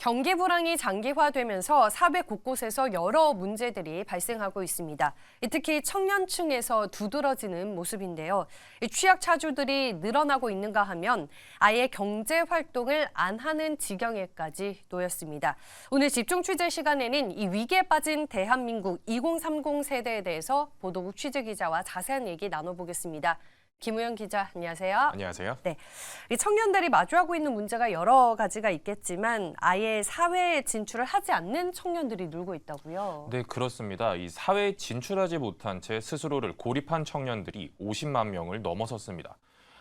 경기 불황이 장기화되면서 사회 곳곳에서 여러 문제들이 발생하고 있습니다. 특히 청년층에서 두드러지는 모습인데요. 취약차주들이 늘어나고 있는가 하면 아예 경제 활동을 안 하는 지경에까지 놓였습니다. 오늘 집중 취재 시간에는 이 위기에 빠진 대한민국 2030 세대에 대해서 보도국 취재기자와 자세한 얘기 나눠보겠습니다. 김우영 기자, 안녕하세요. 안녕하세요. 네, 이 청년들이 마주하고 있는 문제가 여러 가지가 있겠지만 아예 사회에 진출을 하지 않는 청년들이 늘고 있다고요? 네, 그렇습니다. 이 사회에 진출하지 못한 채 스스로를 고립한 청년들이 50만 명을 넘어섰습니다.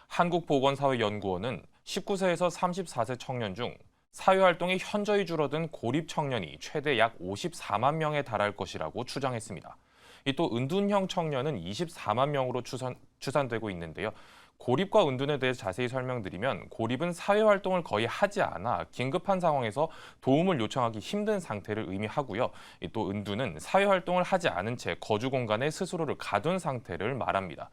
한국보건사회연구원은 19세에서 34세 청년 중 사회활동이 현저히 줄어든 고립 청년이 최대 약 54만 명에 달할 것이라고 추정했습니다. 또 은둔형 청년은 24만 명으로 추산되고 있는데요. 고립과 은둔에 대해 자세히 설명드리면 고립은 사회활동을 거의 하지 않아 긴급한 상황에서 도움을 요청하기 힘든 상태를 의미하고요. 또 은둔은 사회활동을 하지 않은 채 거주 공간에 스스로를 가둔 상태를 말합니다.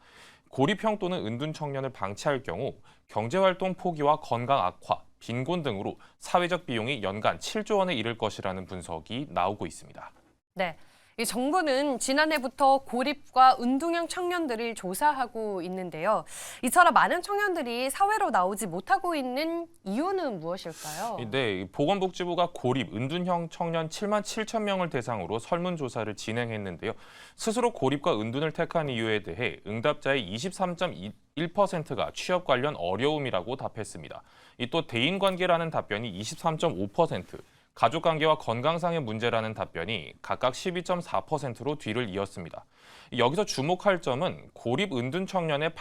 고립형 또는 은둔 청년을 방치할 경우 경제활동 포기와 건강 악화, 빈곤 등으로 사회적 비용이 연간 7조 원에 이를 것이라는 분석이 나오고 있습니다. 네. 이 정부는 지난해부터 고립과 은둔형 청년들을 조사하고 있는데요. 이처럼 많은 청년들이 사회로 나오지 못하고 있는 이유는 무엇일까요? 네, 보건복지부가 고립, 은둔형 청년 7만 7천 명을 대상으로 설문조사를 진행했는데요. 스스로 고립과 은둔을 택한 이유에 대해 응답자의 23.1%가 취업 관련 어려움이라고 답했습니다. 또 대인관계라는 답변이 23.5%, 가족관계와 건강상의 문제라는 답변이 각각 12.4%로 뒤를 이었습니다. 여기서 주목할 점은 고립 은둔 청년의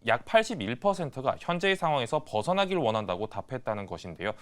약 81%가 현재의 상황에서 벗어나길 원한다고 답했다는 것인데요.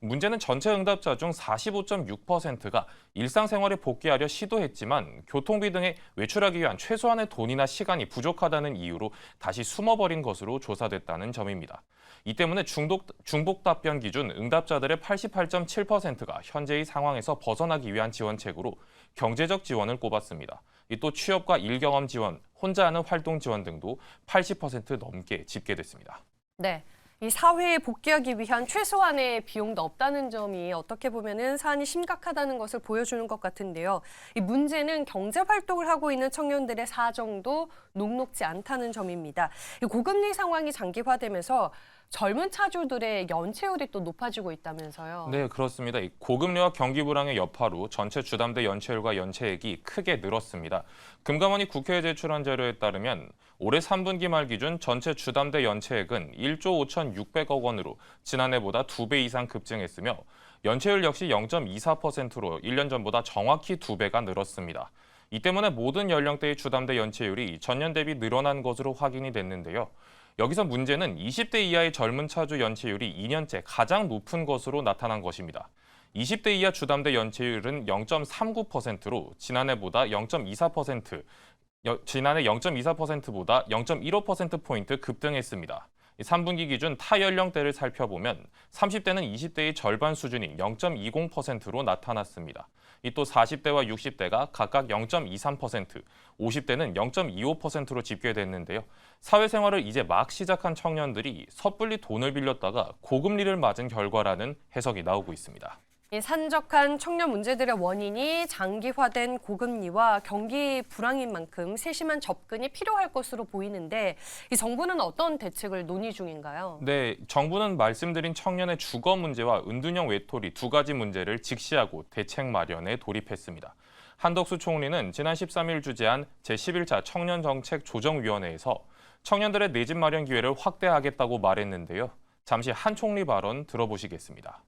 문제는 전체 응답자 중 45.6%가 일상생활에 복귀하려 시도했지만 교통비 등에 외출하기 위한 최소한의 돈이나 시간이 부족하다는 이유로 다시 숨어버린 것으로 조사됐다는 점입니다. 이 때문에 중복 답변 기준 응답자들의 88.7%가 현재의 상황에서 벗어나기 위한 지원책으로 경제적 지원을 꼽았습니다. 또 취업과 일경험 지원, 혼자 하는 활동 지원 등도 80% 넘게 집계됐습니다. 네. 이 사회에 복귀하기 위한 최소한의 비용도 없다는 점이 어떻게 보면은 사안이 심각하다는 것을 보여주는 것 같은데요. 이 문제는 경제 활동을 하고 있는 청년들의 사정도 녹록지 않다는 점입니다. 이 고금리 상황이 장기화되면서 젊은 차주들의 연체율이 또 높아지고 있다면서요. 네, 그렇습니다. 고금리와 경기 불황의 여파로 전체 주담대 연체율과 연체액이 크게 늘었습니다. 금감원이 국회에 제출한 자료에 따르면 올해 3분기 말 기준 전체 주담대 연체액은 1조 5,600억 원으로 지난해보다 2배 이상 급증했으며 연체율 역시 0.24%로 1년 전보다 정확히 2배가 늘었습니다. 이 때문에 모든 연령대의 주담대 연체율이 전년 대비 늘어난 것으로 확인이 됐는데요. 여기서 문제는 20대 이하의 젊은 차주 연체율이 2년째 가장 높은 것으로 나타난 것입니다. 20대 이하 주담대 연체율은 0.39%로 지난해 0.24%보다 0.15%포인트 급등했습니다. 3분기 기준 타 연령대를 살펴보면 30대는 20대의 절반 수준인 0.20%로 나타났습니다. 또 40대와 60대가 각각 0.23%, 50대는 0.25%로 집계됐는데요. 사회생활을 이제 막 시작한 청년들이 섣불리 돈을 빌렸다가 고금리를 맞은 결과라는 해석이 나오고 있습니다. 이 산적한 청년 문제들의 원인이 장기화된 고금리와 경기 불황인 만큼 세심한 접근이 필요할 것으로 보이는데 이 정부는 어떤 대책을 논의 중인가요? 네, 정부는 말씀드린 청년의 주거 문제와 은둔형 외톨이 두 가지 문제를 직시하고 대책 마련에 돌입했습니다. 한덕수 총리는 지난 13일 주재한 제11차 청년정책조정위원회에서 청년들의 내 집 마련 기회를 확대하겠다고 말했는데요. 잠시 한 총리 발언 들어보시겠습니다.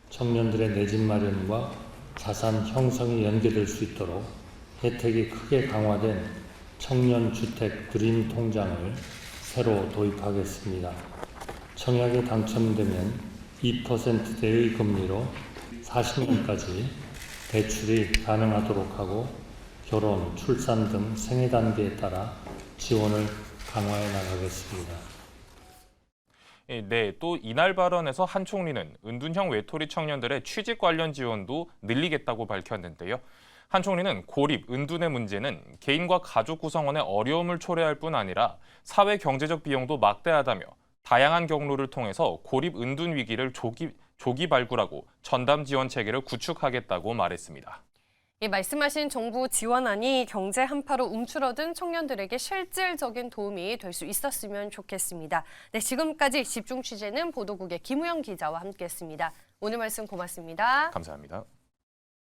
청년들의 내 집 마련과 자산 형성이 연계될 수 있도록 혜택이 크게 강화된 청년주택 드림 통장을 새로 도입하겠습니다. 청약에 당첨되면 2%대의 금리로 40년까지 대출이 가능하도록 하고 결혼, 출산 등 생애 단계에 따라 지원을 강화해 나가겠습니다. 네, 또 이날 발언에서 한 총리는 은둔형 외톨이 청년들의 취직 관련 지원도 늘리겠다고 밝혔는데요. 한 총리는 고립, 은둔의 문제는 개인과 가족 구성원의 어려움을 초래할 뿐 아니라 사회 경제적 비용도 막대하다며 다양한 경로를 통해서 고립, 은둔 위기를 조기 발굴하고 전담 지원 체계를 구축하겠다고 말했습니다. 말씀하신 정부 지원안이 경제 한파로 움츠러든 청년들에게 실질적인 도움이 될 수 있었으면 좋겠습니다. 네, 지금까지 집중 취재는 보도국의 김우영 기자와 함께했습니다. 오늘 말씀 고맙습니다. 감사합니다.